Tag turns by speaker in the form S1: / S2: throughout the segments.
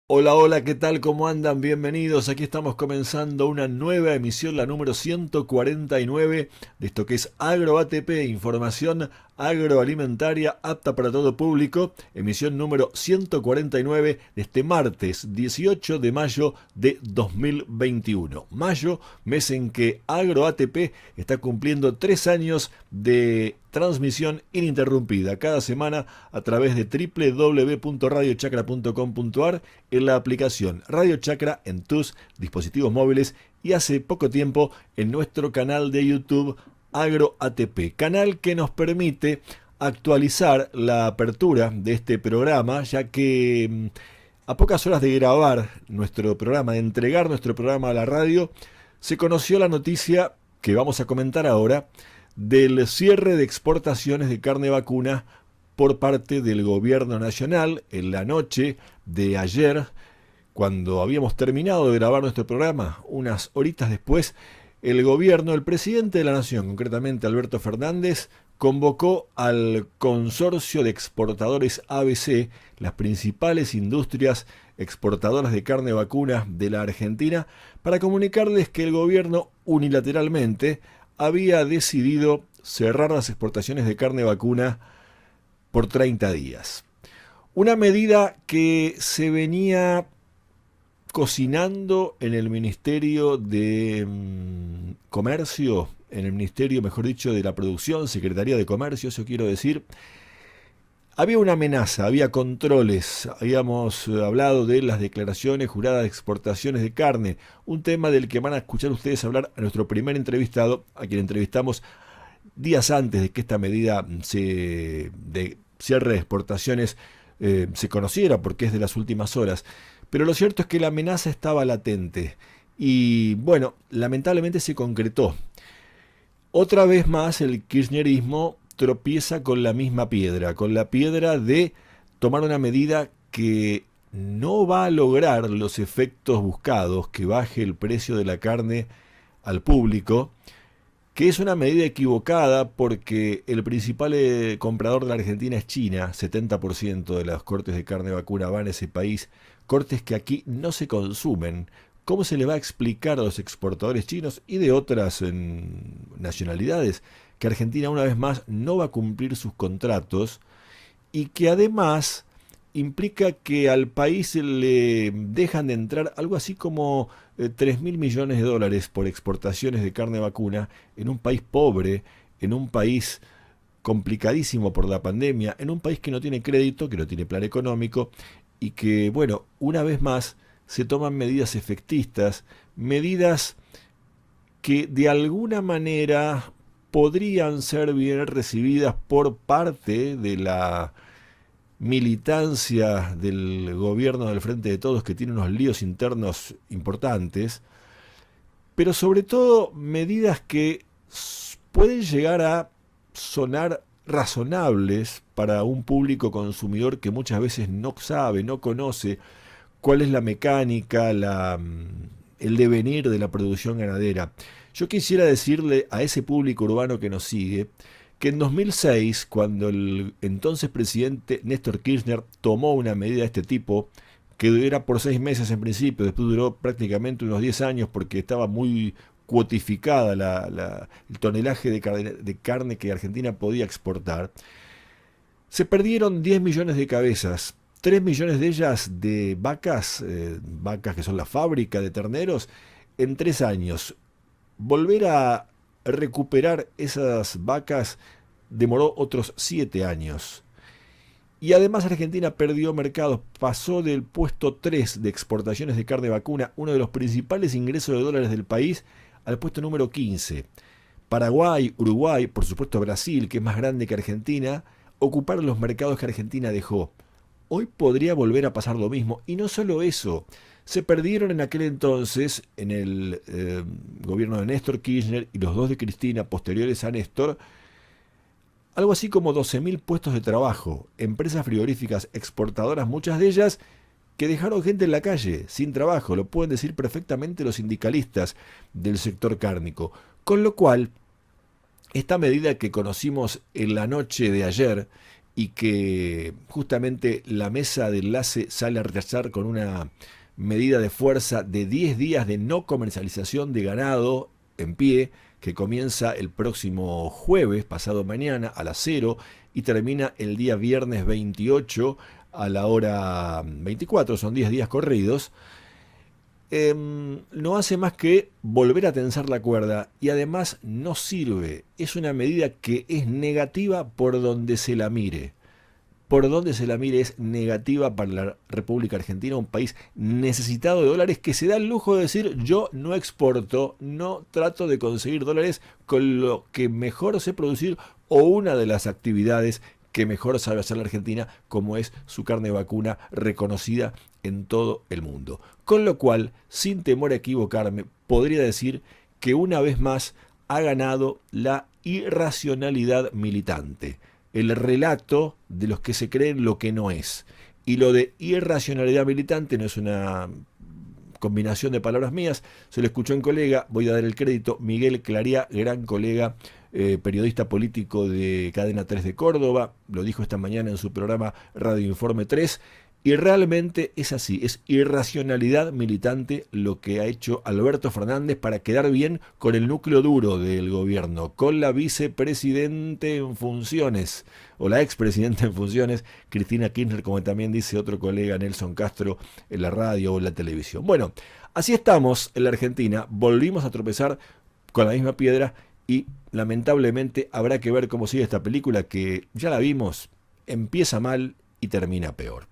S1: Hola, hola, ¿qué tal? ¿Cómo andan? Bienvenidos. Aquí estamos comenzando una nueva emisión, la número 149 de esto que es Agro ATP, información agroalimentaria apta para todo público. Emisión número 149 de este martes 18 de mayo de 2021. Mayo, mes en que Agro ATP está cumpliendo 3 años de transmisión ininterrumpida cada semana a través de www.radiochacra.com.ar, en la aplicación Radio Chacra en tus dispositivos móviles y hace poco tiempo en nuestro canal de YouTube Agro ATP, canal que nos permite actualizar la apertura de este programa, ya que a pocas horas de grabar nuestro programa, de entregar nuestro programa a la radio, se conoció la noticia que vamos a comentar ahora del cierre de exportaciones de carne vacuna por parte del gobierno nacional. En la noche de ayer, cuando habíamos terminado de grabar nuestro programa, unas horitas después, el gobierno, el presidente de la nación, concretamente Alberto Fernández, convocó al consorcio de exportadores ABC, las principales industrias exportadoras de carne vacuna de la Argentina, para comunicarles que el gobierno unilateralmente había decidido cerrar las exportaciones de carne vacuna por 30 días. Una medida que se venía cocinando en el Ministerio de Comercio, en el Ministerio, mejor dicho, de la Producción, Secretaría de Comercio, eso quiero decir. Había una amenaza, había controles, habíamos hablado de las declaraciones juradas de exportaciones de carne, un tema del que van a escuchar ustedes hablar a nuestro primer entrevistado, a quien entrevistamos días antes de que esta medida de cierre de exportaciones se conociera, porque es de las últimas horas. Pero lo cierto es que la amenaza estaba latente y, bueno, lamentablemente se concretó. Otra vez más el kirchnerismo tropieza con la misma piedra, con la piedra de tomar una medida que no va a lograr los efectos buscados, que baje el precio de la carne al público, que es una medida equivocada porque el principal comprador de la Argentina es China. 70% de los cortes de carne vacuna van a ese país, cortes que aquí no se consumen. ¿Cómo se le va a explicar a los exportadores chinos y de otras nacionalidades que Argentina una vez más no va a cumplir sus contratos y que además implica que al país le dejan de entrar algo así como 3.000 millones de dólares por exportaciones de carne vacuna en un país pobre, en un país complicadísimo por la pandemia, en un país que no tiene crédito, que no tiene plan económico y que, bueno, una vez más se toman medidas efectistas, medidas que de alguna manera podrían ser bien recibidas por parte de la militancia del gobierno del Frente de Todos, que tiene unos líos internos importantes, pero sobre todo medidas que pueden llegar a sonar razonables para un público consumidor que muchas veces no sabe, no conoce cuál es la mecánica, el devenir de la producción ganadera. Yo quisiera decirle a ese público urbano que nos sigue que en 2006, cuando el entonces presidente Néstor Kirchner tomó una medida de este tipo, que era por 6 meses en principio, después duró prácticamente unos 10 años porque estaba muy cuotificada el tonelaje de carne que Argentina podía exportar, se perdieron 10 millones de cabezas, 3 millones de ellas de vacas, vacas que son la fábrica de terneros, en 3 años. Volver a recuperar esas vacas demoró otros 7 años. Y además Argentina perdió mercados, pasó del puesto 3 de exportaciones de carne vacuna, uno de los principales ingresos de dólares del país, al puesto número 15. Paraguay, Uruguay, por supuesto Brasil, que es más grande que Argentina, ocuparon los mercados que Argentina dejó. Hoy podría volver a pasar lo mismo. Y no solo eso, se perdieron en aquel entonces, en el gobierno de Néstor Kirchner y los dos de Cristina posteriores a Néstor, algo así como 12.000 puestos de trabajo, empresas frigoríficas exportadoras, muchas de ellas que dejaron gente en la calle, sin trabajo, lo pueden decir perfectamente los sindicalistas del sector cárnico. Con lo cual, esta medida que conocimos en la noche de ayer y que justamente la mesa de enlace sale a rechazar con una medida de fuerza de 10 días de no comercialización de ganado en pie, que comienza el próximo jueves, pasado mañana, a las 0, y termina el día viernes 28 a la hora 24, son 10 días corridos. No hace más que volver a tensar la cuerda y además no sirve. Es una medida que es negativa por donde se la mire. Por donde se la mire es negativa para la República Argentina, un país necesitado de dólares que se da el lujo de decir: yo no exporto, no trato de conseguir dólares con lo que mejor sé producir o una de las actividades que mejor sabe hacer la Argentina, como es su carne vacuna reconocida en todo el mundo. Con lo cual, sin temor a equivocarme, podría decir que una vez más ha ganado la irracionalidad militante, el relato de los que se creen lo que no es. Y lo de irracionalidad militante no es una combinación de palabras mías, se lo escuchó en colega, voy a dar el crédito, Miguel Clariá, gran colega, periodista político de Cadena 3 de Córdoba, lo dijo esta mañana en su programa Radio Informe 3, y realmente es así, es irracionalidad militante lo que ha hecho Alberto Fernández para quedar bien con el núcleo duro del gobierno, con la vicepresidente en funciones, o la expresidenta en funciones, Cristina Kirchner, como también dice otro colega, Nelson Castro, en la radio o en la televisión. Bueno, así estamos en la Argentina, volvimos a tropezar con la misma piedra y lamentablemente habrá que ver cómo sigue esta película que ya la vimos, empieza mal y termina peor.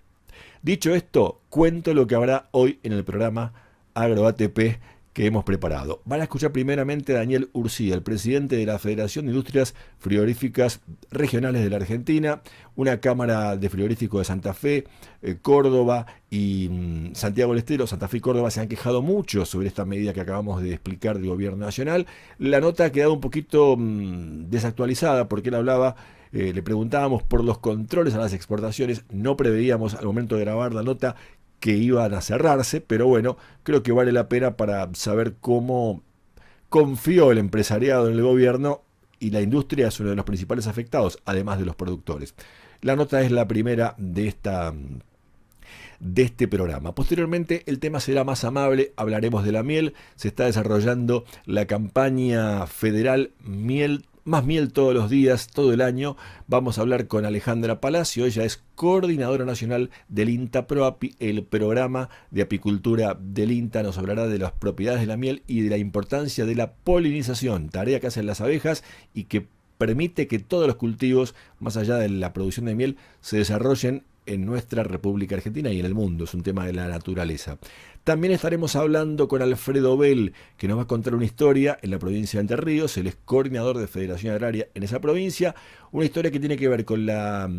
S1: Dicho esto, cuento lo que habrá hoy en el programa AgroATP que hemos preparado. Van a escuchar primeramente a Daniel Urcía, el presidente de la Federación de Industrias Frigoríficas Regionales de la Argentina, una cámara de frigoríficos de Santa Fe, Córdoba y Santiago del Estero. Santa Fe y Córdoba se han quejado mucho sobre esta medida que acabamos de explicar del gobierno nacional. La nota ha quedado un poquito desactualizada porque él hablaba... le preguntábamos por los controles a las exportaciones, no preveíamos al momento de grabar la nota que iban a cerrarse, pero bueno, creo que vale la pena para saber cómo confió el empresariado en el gobierno y la industria es uno de los principales afectados, además de los productores. La nota es la primera de este programa. Posteriormente el tema será más amable, hablaremos de la miel, se está desarrollando la campaña federal Más Miel todos los días, todo el año. Vamos a hablar con Alejandra Palacio, ella es coordinadora nacional del INTA ProAPI, el programa de apicultura del INTA. Nos hablará de las propiedades de la miel y de la importancia de la polinización, tarea que hacen las abejas y que permite que todos los cultivos, más allá de la producción de miel, se desarrollen en nuestra República Argentina y en el mundo. Es un tema de la naturaleza. También estaremos hablando con Alfredo Bell, que nos va a contar una historia en la provincia de Entre Ríos. Él es coordinador de Federación Agraria en esa provincia. Una historia que tiene que ver con la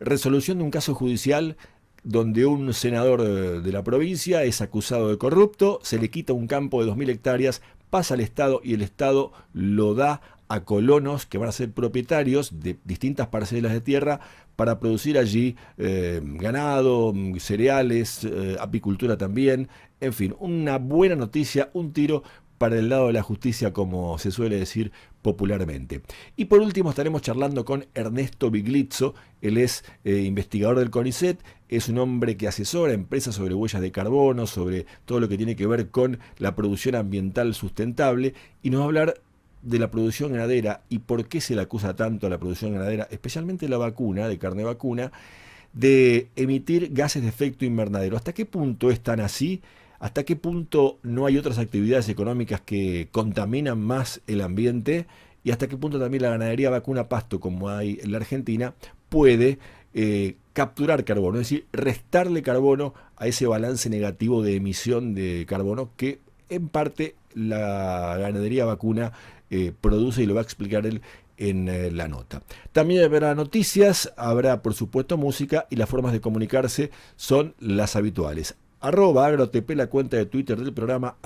S1: resolución de un caso judicial donde un senador de la provincia es acusado de corrupto, se le quita un campo de 2.000 hectáreas, pasa al Estado y el Estado lo da a colonos que van a ser propietarios de distintas parcelas de tierra para producir allí ganado, cereales, apicultura también, en fin, una buena noticia, un tiro para el lado de la justicia, como se suele decir popularmente. Y por último estaremos charlando con Ernesto Biglizzo, él es investigador del CONICET, es un hombre que asesora a empresas sobre huellas de carbono, sobre todo lo que tiene que ver con la producción ambiental sustentable, y nos va a hablar de la producción ganadera y por qué se le acusa tanto a la producción ganadera, especialmente la vacuna, de carne vacuna, de emitir gases de efecto invernadero. ¿Hasta qué punto es tan así? ¿Hasta qué punto no hay otras actividades económicas que contaminan más el ambiente? ¿Y hasta qué punto también la ganadería vacuna pasto, como hay en la Argentina, puede capturar carbono? Es decir, restarle carbono a ese balance negativo de emisión de carbono que en parte la ganadería vacuna produce, y lo va a explicar él en la nota. También habrá noticias, habrá por supuesto música, y las formas de comunicarse son las habituales. @agrotp, la cuenta de Twitter del programa,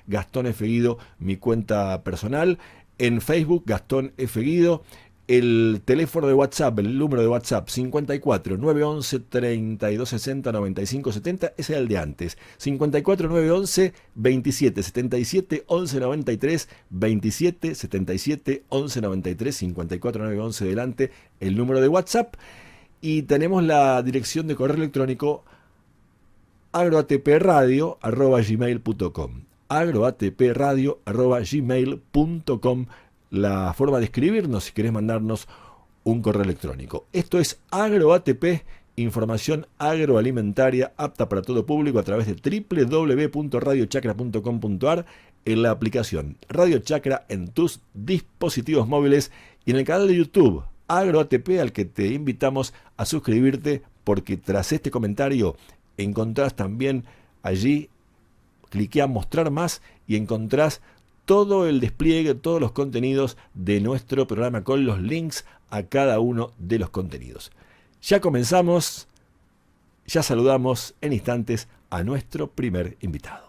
S1: @Gastón F. Guido, mi cuenta personal, en Facebook Gastón F. Guido, el teléfono de WhatsApp, el número de WhatsApp 54 911 32 60 95 70, ese es el de antes, 54 911 27 77 11 93, 27 77 11 93, 54 911 delante, el número de WhatsApp. Y tenemos la dirección de correo electrónico agroatpradio@gmail.com. agroatpradio@gmail.com, la forma de escribirnos si querés mandarnos un correo electrónico. Esto es AgroATP, información agroalimentaria apta para todo público a través de www.radiochacra.com.ar, en la aplicación Radio Chacra en tus dispositivos móviles y en el canal de YouTube AgroATP, al que te invitamos a suscribirte, porque tras este comentario encontrás también allí, cliquea mostrar más y encontrás todo el despliegue, todos los contenidos de nuestro programa con los links a cada uno de los contenidos. Ya comenzamos, ya saludamos en instantes a nuestro primer invitado.